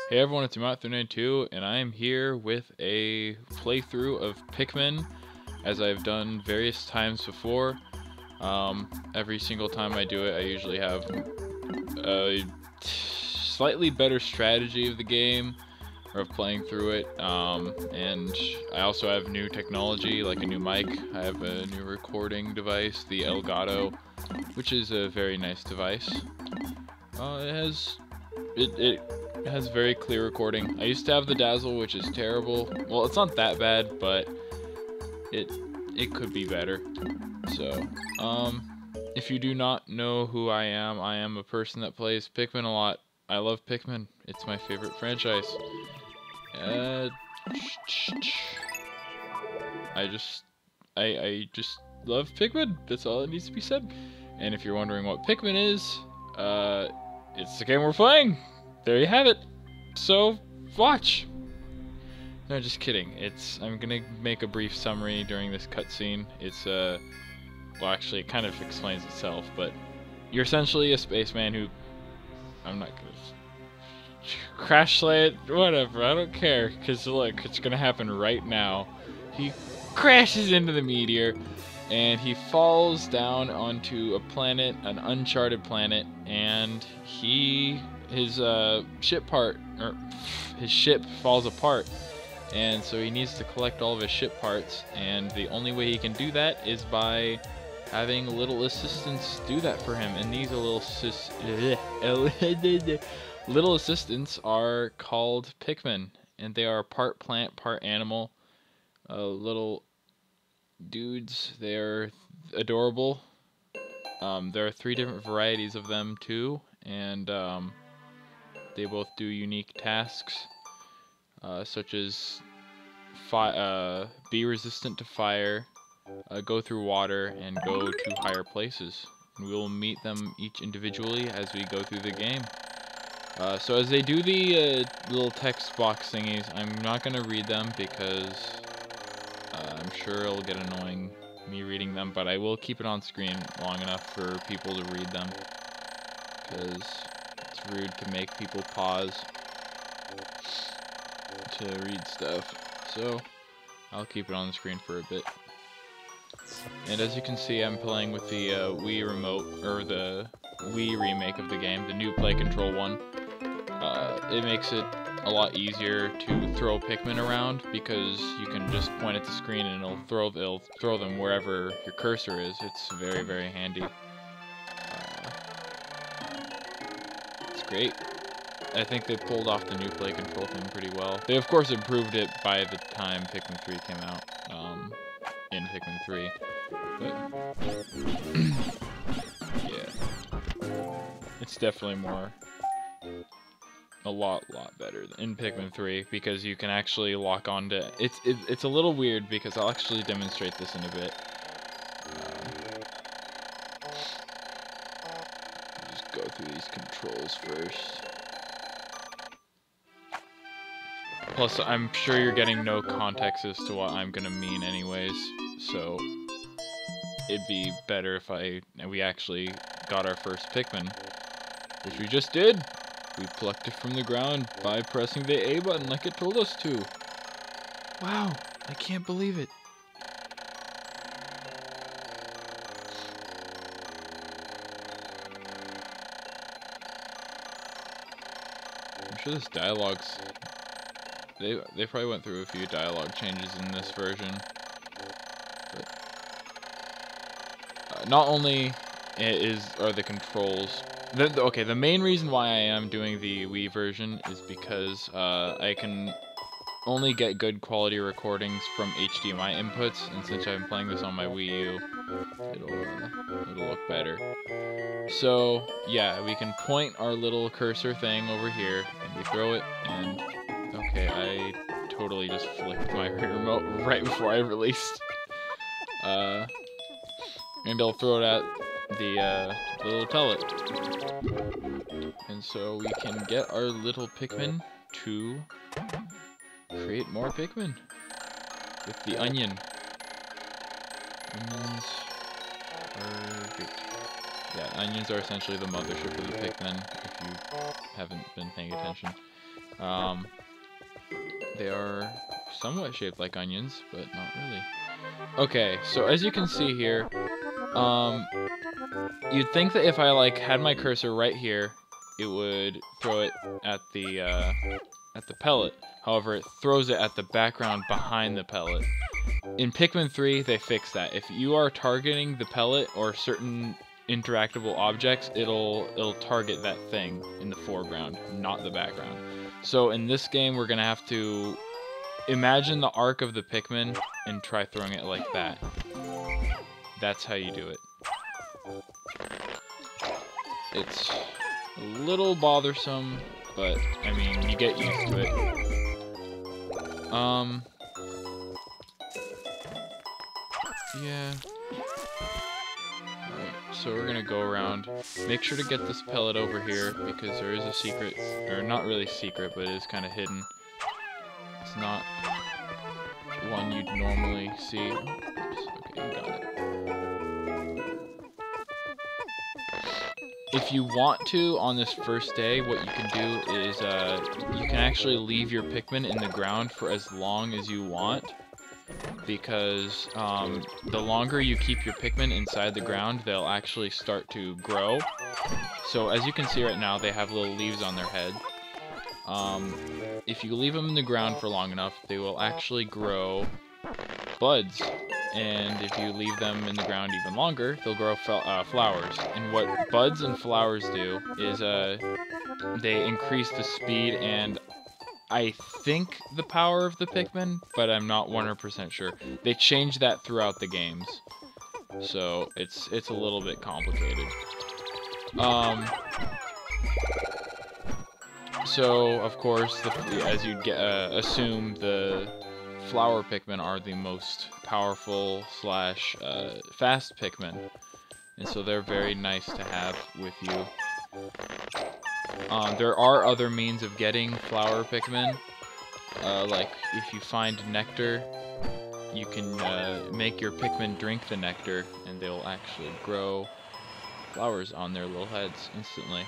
Hey everyone, it's Matt392, and I am here with a playthrough of Pikmin, as I've done various times before. Every single time I do it, I usually have a slightly better strategy of the game, or of playing through it, and I also have new technology, like a new mic. I have a new recording device, the Elgato, which is a very nice device. It has very clear recording. I used to have the Dazzle, which is terrible. Well, it's not that bad, but it could be better. So, if you do not know who I am a person that plays Pikmin a lot. I love Pikmin. It's my favorite franchise. I just love Pikmin. That's all that needs to be said. And if you're wondering what Pikmin is, it's the game we're playing. There you have it. So, watch. No, just kidding. I'm gonna make a brief summary during this cutscene. Well, actually, it kind of explains itself, but you're essentially a spaceman who, I'm not gonna crash it, whatever, I don't care, because look, it's gonna happen right now. He crashes into the meteor, and he falls down onto a planet, an uncharted planet, and his ship falls apart, and so he needs to collect all of his ship parts, and the only way he can do that is by having little assistants do that for him. And these little assistants are called Pikmin, and they are part plant, part animal, little dudes. They're adorable. There are 3 different varieties of them too, and they both do unique tasks, such as be resistant to fire, go through water, and go to higher places. And we will meet them each individually as we go through the game. So as they do the little text box thingies, I'm not going to read them because I'm sure it'll get annoying me reading them, but I will keep it on screen long enough for people to read them, because it's rude to make people pause to read stuff. So I'll keep it on the screen for a bit. And as you can see, I'm playing with the Wii remote, or the Wii remake of the game, the new Play Control one. It makes it a lot easier to throw Pikmin around, because you can just point at the screen and it'll throw them wherever your cursor is. It's very, very handy. It's great. I think they pulled off the new Play Control thing pretty well. They of course improved it by the time Pikmin 3 came out, in Pikmin 3. But yeah, it's definitely a lot better in Pikmin 3, because you can actually lock onto it's a little weird, because I'll actually demonstrate this in a bit. Just go through these controls first. Plus, I'm sure you're getting no context as to what I'm gonna mean anyways, so it'd be better if we actually got our first Pikmin, which we just did. We plucked it from the ground by pressing the A button like it told us to. Wow, I can't believe it. I'm sure this dialogue's... They probably went through a few dialogue changes in this version. But, not only are the controls... Okay, the main reason why I am doing the Wii version is because I can only get good quality recordings from HDMI inputs, and since I'm playing this on my Wii U, it'll look better. So yeah, we can point our little cursor thing over here, and we throw it, and okay, I totally just flicked my remote right before I released. And I'll throw it at the little pellet. And so we can get our little Pikmin to create more Pikmin with the onion. Onions are great. Yeah, onions are essentially the mothership of the Pikmin, if you haven't been paying attention. Um, they are somewhat shaped like onions, but not really. Okay, so as you can see here, you'd think that if I like had my cursor right here, it would throw it at the pellet. However, it throws it at the background behind the pellet. In Pikmin 3, they fixed that. If you are targeting the pellet or certain interactable objects, it'll target that thing in the foreground, not the background. So in this game, we're gonna have to imagine the arc of the Pikmin and try throwing it like that. That's how you do it. It's a little bothersome, but I mean, you get used to it. Yeah. Alright, so we're gonna go around. Make sure to get this pellet over here, because there is a secret, or not really secret, but it is kind of hidden. It's not one you'd normally see. Oops, okay, you got it. If you want to, on this first day, what you can do is, you can actually leave your Pikmin in the ground for as long as you want. Because the longer you keep your Pikmin inside the ground, they'll actually start to grow. So as you can see right now, they have little leaves on their head. If you leave them in the ground for long enough, they will actually grow buds. And if you leave them in the ground even longer, they'll grow flowers. And what buds and flowers do is they increase the speed and I think the power of the Pikmin, but I'm not 100% sure. They change that throughout the games, so it's a little bit complicated. So of course, as you'd assume, the flower Pikmin are the most powerful / fast Pikmin, and so they're very nice to have with you. There are other means of getting flower Pikmin. Like, if you find nectar, you can make your Pikmin drink the nectar, and they will actually grow flowers on their little heads instantly.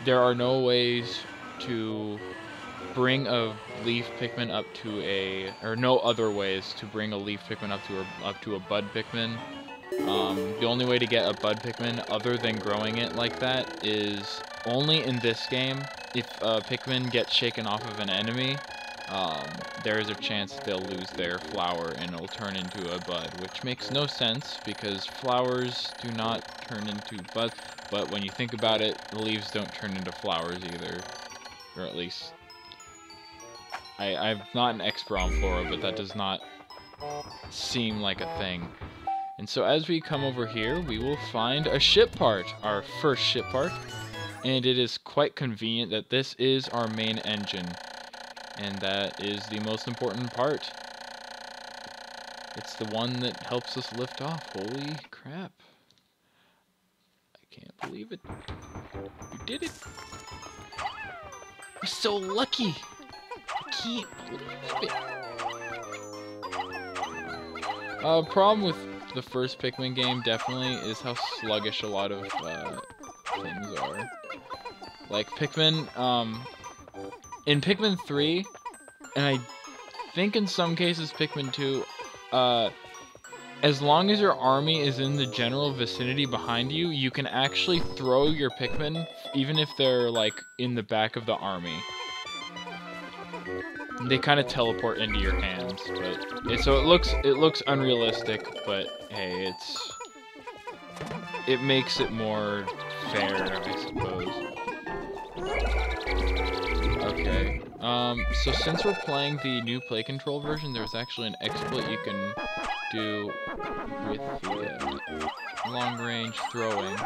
There are no ways to bring a leaf Pikmin up to or no other ways to bring a leaf Pikmin up to a bud Pikmin. The only way to get a bud Pikmin other than growing it like that is only in this game. If a Pikmin gets shaken off of an enemy, there is a chance they'll lose their flower and it'll turn into a bud, which makes no sense because flowers do not turn into buds. But when you think about it, the leaves don't turn into flowers either, or at least I'm not an expert on flora, but that does not seem like a thing. And so as we come over here, we will find a ship part, our first ship part. And it is quite convenient that this is our main engine. And that is the most important part. It's the one that helps us lift off. Holy crap. I can't believe it. You did it. We're so lucky. I can't believe it. Problem with the first Pikmin game definitely is how sluggish a lot of things are. Like Pikmin, in Pikmin 3, and I think in some cases Pikmin 2, as long as your army is in the general vicinity behind you, you can actually throw your Pikmin, even if they're like in the back of the army. They kind of teleport into your hands, but so it looks unrealistic, but hey, it makes it more fair, I suppose. Okay. So since we're playing the new play control version, there's actually an exploit you can do with the long range throwing.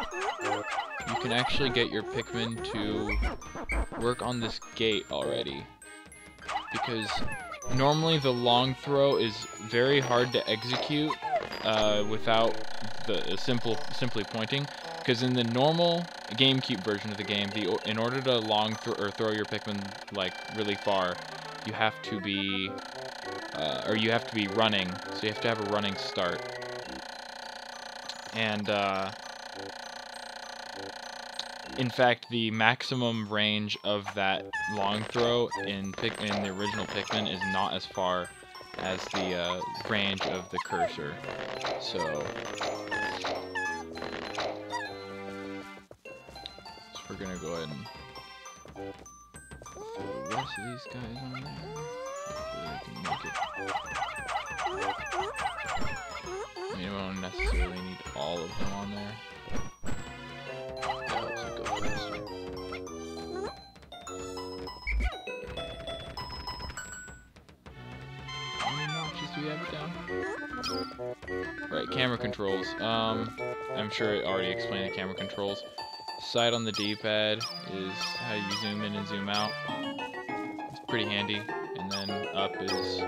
You can actually get your Pikmin to work on this gate already. Because normally the long throw is very hard to execute without the simply pointing. Because in the normal GameCube version of the game, in order to throw your Pikmin like really far, you have to be running. So you have to have a running start. And In fact, the maximum range of that long throw in the original Pikmin is not as far as the range of the cursor. So we're gonna go ahead and throw the rest of these guys on there. Hopefully I can make it. I mean, I don't necessarily need all of them on there. That helps it go faster. How many notches do we have it down? Right, camera controls. I'm sure I already explained the camera controls. Side on the D-pad is how you zoom in and zoom out. It's pretty handy. And then up is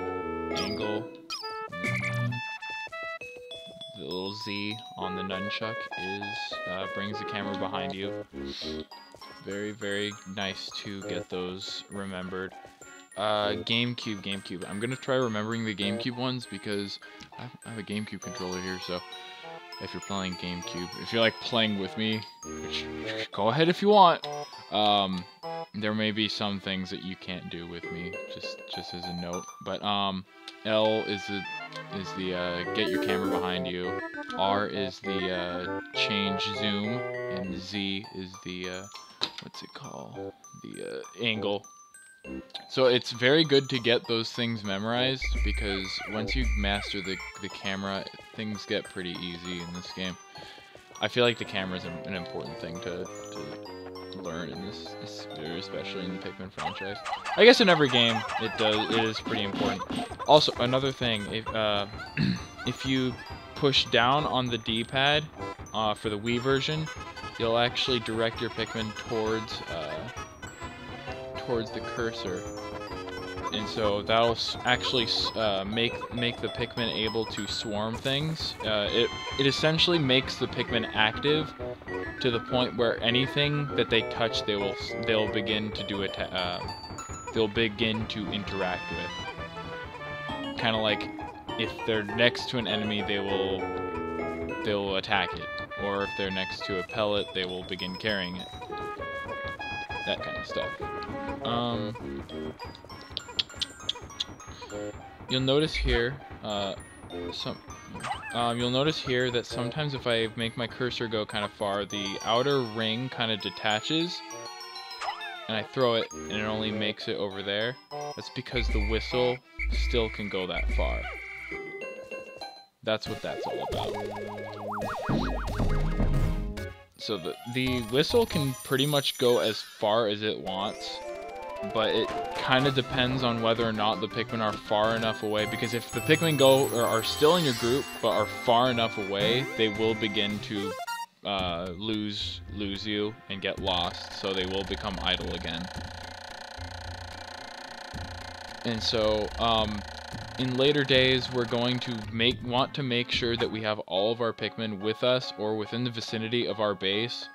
angle. And the little Z on the nunchuck is brings the camera behind you. Very, very nice to get those remembered. GameCube. I'm gonna try remembering the GameCube ones because I have a GameCube controller here, so if you're playing GameCube, if you're like playing with me, which go ahead if you want, there may be some things that you can't do with me, just as a note. But L is the get your camera behind you. R is the change zoom, and Z is the what's it called? The angle. So it's very good to get those things memorized, because once you master the camera, things get pretty easy in this game. I feel like the camera is an important thing to learn in this, especially in the Pikmin franchise. I guess in every game it is pretty important. Also, another thing, if you push down on the D-pad for the Wii version, you'll actually direct your Pikmin towards the cursor, and so that'll actually make the Pikmin able to swarm things. It essentially makes the Pikmin active to the point where anything that they touch, they'll begin to do they'll begin to interact with. Kind of like if they're next to an enemy, they'll attack it, or if they're next to a pellet, they will begin carrying it. That kind of stuff. You'll notice here, you'll notice here that sometimes if I make my cursor go kind of far, the outer ring kind of detaches, and I throw it, and it only makes it over there. That's because the whistle still can go that far. That's what that's all about. So the whistle can pretty much go as far as it wants, but it kind of depends on whether or not the Pikmin are far enough away, because if the Pikmin are still in your group but are far enough away, they will begin to lose you and get lost, so they will become idle again. And so in later days, we're going to want to make sure that we have all of our Pikmin with us or within the vicinity of our base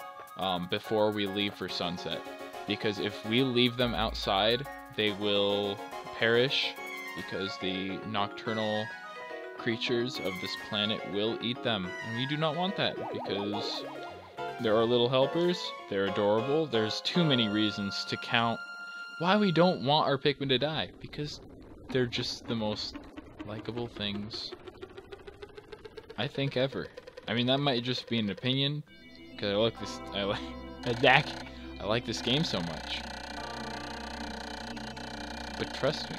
before we leave for sunset. Because if we leave them outside, they will perish, because the nocturnal creatures of this planet will eat them. And we do not want that, because they're our little helpers, they're adorable. There's too many reasons to count why we don't want our Pikmin to die, because they're just the most likable things, I think, ever. I mean, that might just be an opinion, because I like this game so much. But trust me,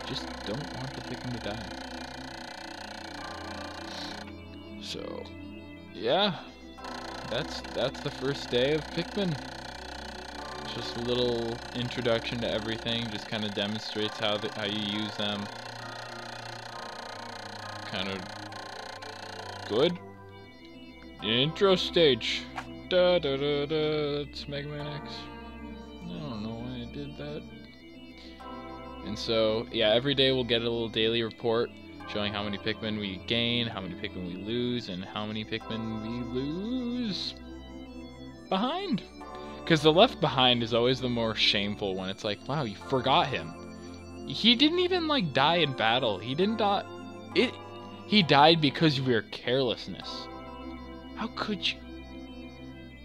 just don't want the Pikmin to die. So, yeah, that's the first day of Pikmin. Just a little introduction to everything, just kind of demonstrates how you use them. Kind of good. Intro stage. Da da da da. It's Mega Man X. I don't know why I did that. And so, yeah, every day we'll get a little daily report showing how many Pikmin we gain, how many Pikmin we lose, and how many Pikmin we lose behind. Because the left behind is always the more shameful when it's like, wow, you forgot him. He didn't even, like, die in battle. He didn't die. He died because of your carelessness. How could you?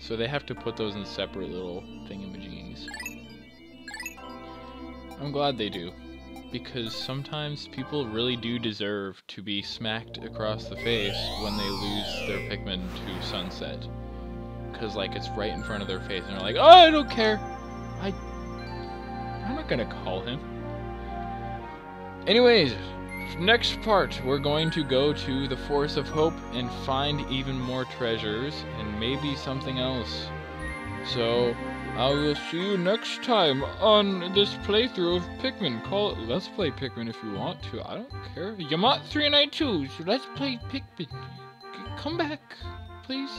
So they have to put those in separate little thingamajigs. I'm glad they do, because sometimes people really do deserve to be smacked across the face when they lose their Pikmin to Sunset. Because, like, it's right in front of their face, and they're like, oh, I don't care! I'm not gonna call him. Anyways, next part, we're going to go to the Forest of Hope and find even more treasures, and maybe something else. So, I will see you next time on this playthrough of Pikmin. Call it Let's Play Pikmin if you want to. I don't care. Yamat392, so let's play Pikmin. Come back, please.